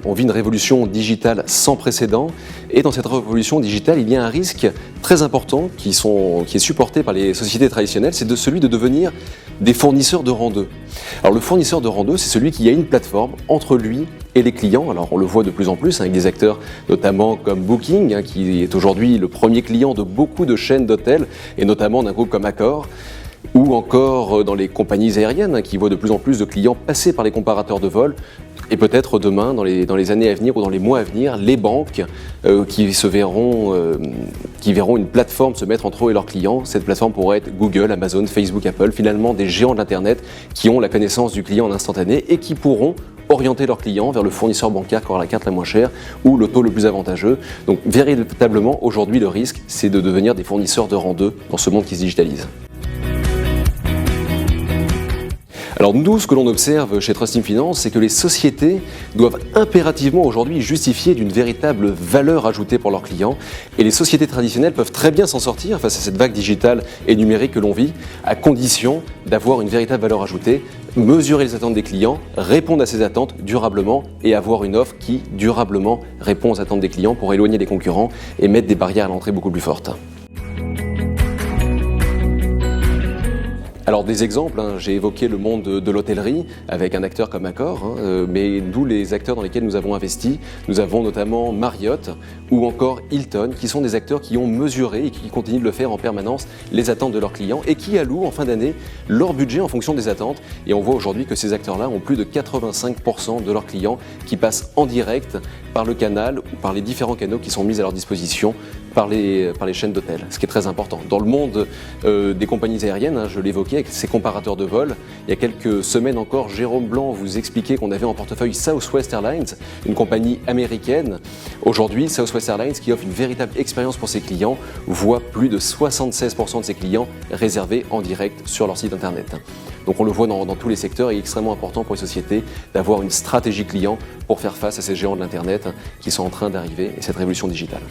on vit une révolution digitale sans précédent et dans cette révolution digitale, il y a un risque très important qui est supporté par les sociétés traditionnelles, c'est celui de devenir des fournisseurs de rang 2. Alors le fournisseur de rang 2, c'est celui qui a une plateforme entre lui et les clients. Alors on le voit de plus en plus avec des acteurs notamment comme Booking, qui est aujourd'hui le premier client de beaucoup de chaînes d'hôtels et notamment d'un groupe comme Accor, ou encore dans les compagnies aériennes qui voient de plus en plus de clients passer par les comparateurs de vol. Et peut-être demain, dans les années à venir ou dans les mois à venir, les banques qui verront une plateforme se mettre entre eux et leurs clients. Cette plateforme pourrait être Google, Amazon, Facebook, Apple, finalement des géants de l'Internet qui ont la connaissance du client en instantané et qui pourront orienter leurs clients vers le fournisseur bancaire qui aura la carte la moins chère ou le taux le plus avantageux. Donc véritablement, aujourd'hui, le risque, c'est de devenir des fournisseurs de rang 2 dans ce monde qui se digitalise. Alors nous, ce que l'on observe chez Trust in Finance, c'est que les sociétés doivent impérativement aujourd'hui justifier d'une véritable valeur ajoutée pour leurs clients. Et les sociétés traditionnelles peuvent très bien s'en sortir face à cette vague digitale et numérique que l'on vit, à condition d'avoir une véritable valeur ajoutée, mesurer les attentes des clients, répondre à ces attentes durablement et avoir une offre qui durablement répond aux attentes des clients pour éloigner les concurrents et mettre des barrières à l'entrée beaucoup plus fortes. Alors des exemples, j'ai évoqué le monde de l'hôtellerie avec un acteur comme Accor, mais nous les acteurs dans lesquels nous avons investi, nous avons notamment Marriott ou encore Hilton qui sont des acteurs qui ont mesuré et qui continuent de le faire en permanence les attentes de leurs clients et qui allouent en fin d'année leur budget en fonction des attentes. Et on voit aujourd'hui que ces acteurs-là ont plus de 85% de leurs clients qui passent en direct par le canal ou par les différents canaux qui sont mis à leur disposition par les chaînes d'hôtels, ce qui est très important. Dans le monde des compagnies aériennes, je l'évoquais avec ces comparateurs de vol, il y a quelques semaines encore, Jérôme Blanc vous expliquait qu'on avait en portefeuille Southwest Airlines, une compagnie américaine. Aujourd'hui, Southwest Airlines, qui offre une véritable expérience pour ses clients, voit plus de 76% de ses clients réservés en direct sur leur site internet. Donc on le voit dans tous les secteurs et il est extrêmement important pour les sociétés d'avoir une stratégie client pour faire face à ces géants de l'internet qui sont en train d'arriver et cette révolution digitale.